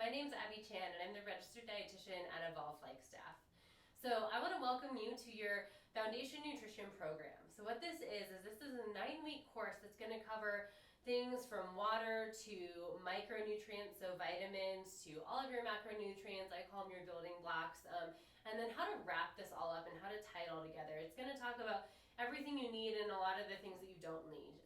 My name's Abby Chan, and I'm the registered dietitian at Evolve Flagstaff. So I want to welcome you to your Foundation Nutrition program. So what this is a 9-week course that's going to cover things from water to micronutrients, so vitamins, to all of your macronutrients. I call them your building blocks, and then how to wrap this all up and how to tie it all together. It's going to talk about everything you need and a lot of the things that you don't need.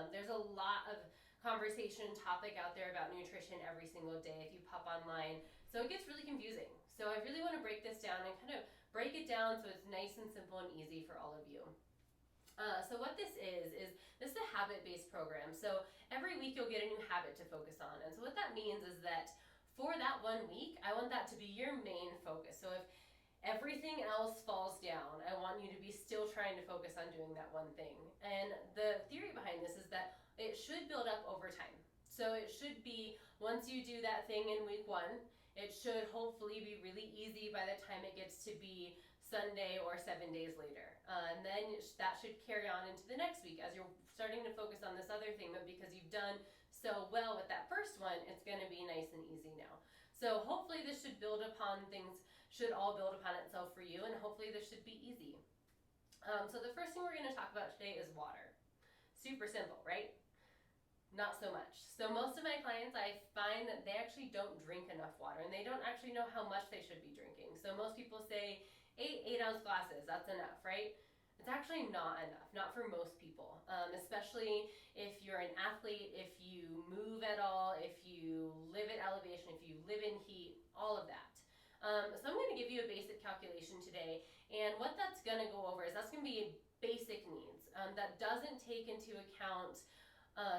There's a lot of conversation topic out there about nutrition every single day if you pop online, so it gets really confusing. So I really want to break this down and kind of break it down so it's nice and simple and easy for all of you. So what this is this is a habit-based program. So every week you'll get a new habit to focus on, and so what that means is that for that 1 week, I want that to be your main focus. So if everything else falls down, I want you to be still trying to focus on doing that one thing. And the theory behind this is that it should build up over time. So it should be, once you do that thing in week 1, it should hopefully be really easy by the time it gets to be Sunday or 7 days later. And then that should carry on into the next week as you're starting to focus on this other thing, but because you've done so well with that first one, it's going to be nice and easy now. So hopefully this should build upon things, should all build upon itself for you, and hopefully this should be easy. So the first thing we're going to talk about today is water. Super simple, right? Not so much. So most of my clients, I find that they actually don't drink enough water, and they don't actually know how much they should be drinking. So most people say 8-ounce glasses, that's enough, right? It's actually not enough, not for most people, especially if you're an athlete, if you move at all, if you live at elevation, if you live in heat, all of that. So I'm going to give you a basic calculation today, and what that's going to go over is that's going to be basic needs. That doesn't take into account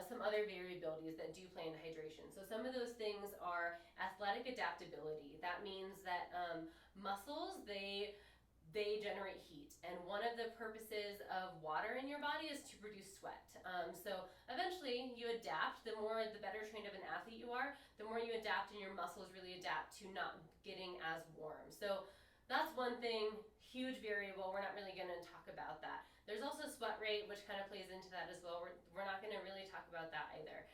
some other variabilities that do play into hydration. So some of those things are athletic adaptability. That means that muscles, they generate heat, and one of the purposes of water in your body is to produce sweat. So eventually you adapt. The better trained of an athlete you are, the more you adapt, and your muscles really adapt to not getting as warm. So that's one thing, huge variable. We're not really going to talk about that. There's also sweat rate, which kind of plays into that as well. We're not going to really talk about that either.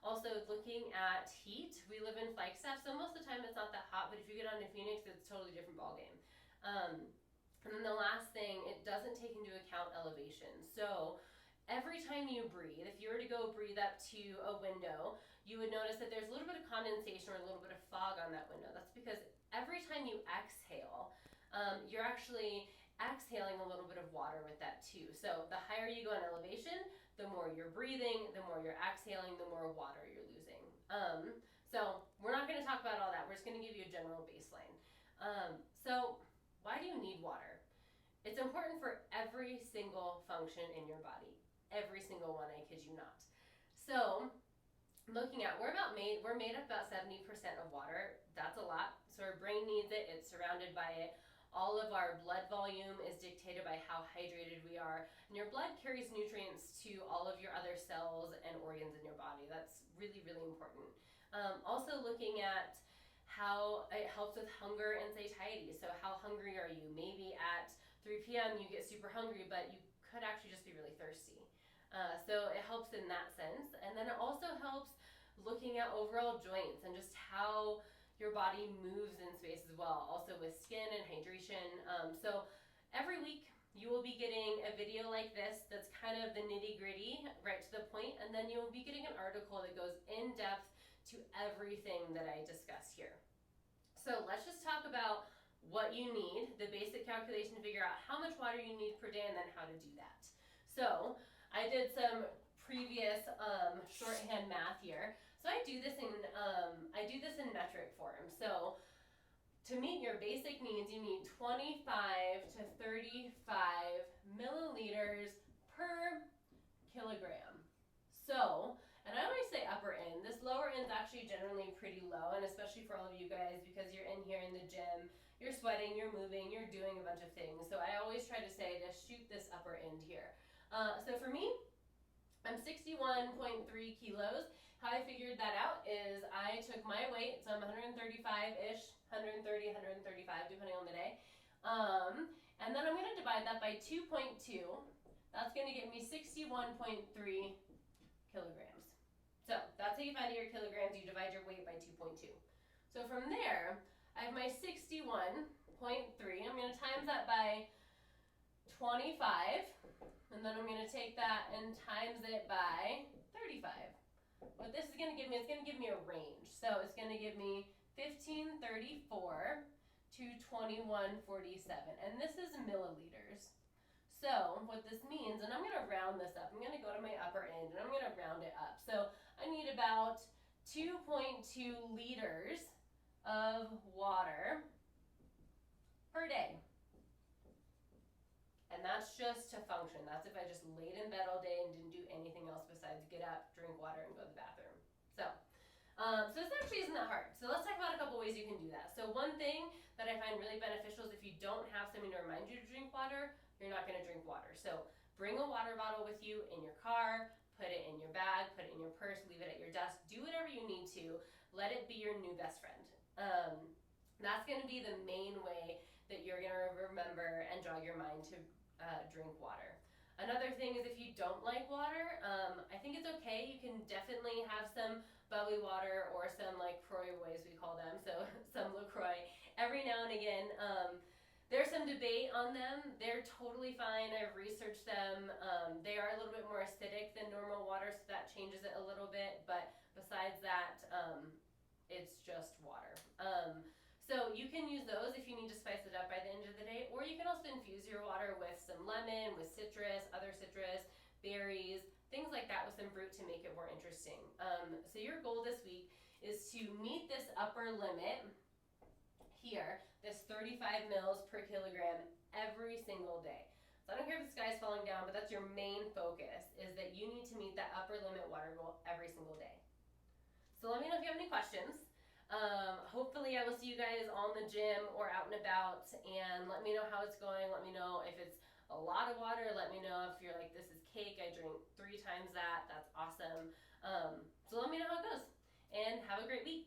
Also, looking at heat, we live in Flagstaff, so most of the time it's not that hot, but if you get on to Phoenix, it's a totally different ballgame. And then the last thing, it doesn't take into account elevation. So every time you breathe, if you were to go breathe up to a window, you would notice that there's a little bit of condensation or a little bit of fog on that window. That's because every time you exhale, you're actually exhaling a little bit of water with that too. So the higher you go in elevation, the more you're breathing, the more you're exhaling, the more water you're losing. So we're not going to talk about all that. We're just going to give you a general baseline. So why do you need water? It's important for every single function in your body. Every single one, I kid you not. So looking at, we're made up about 70% of water. That's a lot. So our brain needs it, it's surrounded by it. All of our blood volume is dictated by how hydrated we are. And your blood carries nutrients to all of your other cells and organs in your body. That's really, really important. Also looking at how it helps with hunger and satiety. So how hungry are you? Maybe at 3 p.m. you get super hungry, but you could actually just be really thirsty. So it helps in that sense. And then it also helps looking at overall joints and just how your body moves in space as well. Also with skin and hydration. So every week you will be getting a video like this that's kind of the nitty-gritty, right to the point, and then you'll be getting an article that goes in depth to everything that I discuss here. So let's just talk about what you need, the basic calculation to figure out how much water you need per day, and then how to do that. So I did some previous shorthand math here. So I do this in metric form. So to meet your basic needs, you need 25 to 35 milliliters per kilogram. So, and I always say upper end. This lower end is actually generally pretty low, and especially for all of you guys because you're in here in the gym, you're sweating, you're moving, you're doing a bunch of things. So I always try to say to shoot this upper end here. So for me, I'm 61.3 kilos. How I figured that out is I took my weight, so I'm 135-ish, 130, 135, depending on the day. And then I'm going to divide that by 2.2. That's going to get me 61.3 kilograms. So that's how you find your kilograms. You divide your weight by 2.2. So from there, I have my 61.3. I'm going to times that by 25, and then I'm going to take that and times it by 35. What this is going to give me, it's going to give me a range. So it's going to give me 1534 to 2147, and this is milliliters. So what this means, and I'm going to round this up, I'm going to go to my upper end and I'm going to round it up. So I need about 2.2 liters of water per day. And that's just to function. That's if I just laid in bed all day and didn't do anything else besides get up, drink water, and go to the bathroom. So this actually isn't that hard. So let's talk about a couple ways you can do that. So one thing that I find really beneficial is if you don't have something to remind you to drink water, you're not going to drink water. So bring a water bottle with you in your car, put it in your bag, put it in your purse, leave it at your desk, do whatever you need to. Let it be your new best friend. That's going to be the main way that you're going to remember and jog your mind to drink water. Another thing is if you don't like water, I think it's okay. You can definitely have some bubbly water or some like Croy boys, we call them, so some LaCroix every now and again. There's some debate on them. They're totally fine. I've researched them. They are a little bit more acidic than normal water, so that changes it a little bit. But besides that, it's just water. So you can use those if you need to spice it up by the end of the day, or you can also infuse your water with some lemon, with citrus, other citrus, berries, things like that with some fruit to make it more interesting. So your goal this week is to meet this upper limit here, this 35 mils per kilogram every single day. So I don't care if the sky's falling down, but that's your main focus, is that you need to meet that upper limit water goal every single day. So let me know if you have any questions. Hopefully I will see you guys all in the gym or out and about, and let me know how it's going. Let me know if it's a lot of water. Let me know if you're like, this is cake, I drink 3 times that. That's awesome. So let me know how it goes, and have a great week.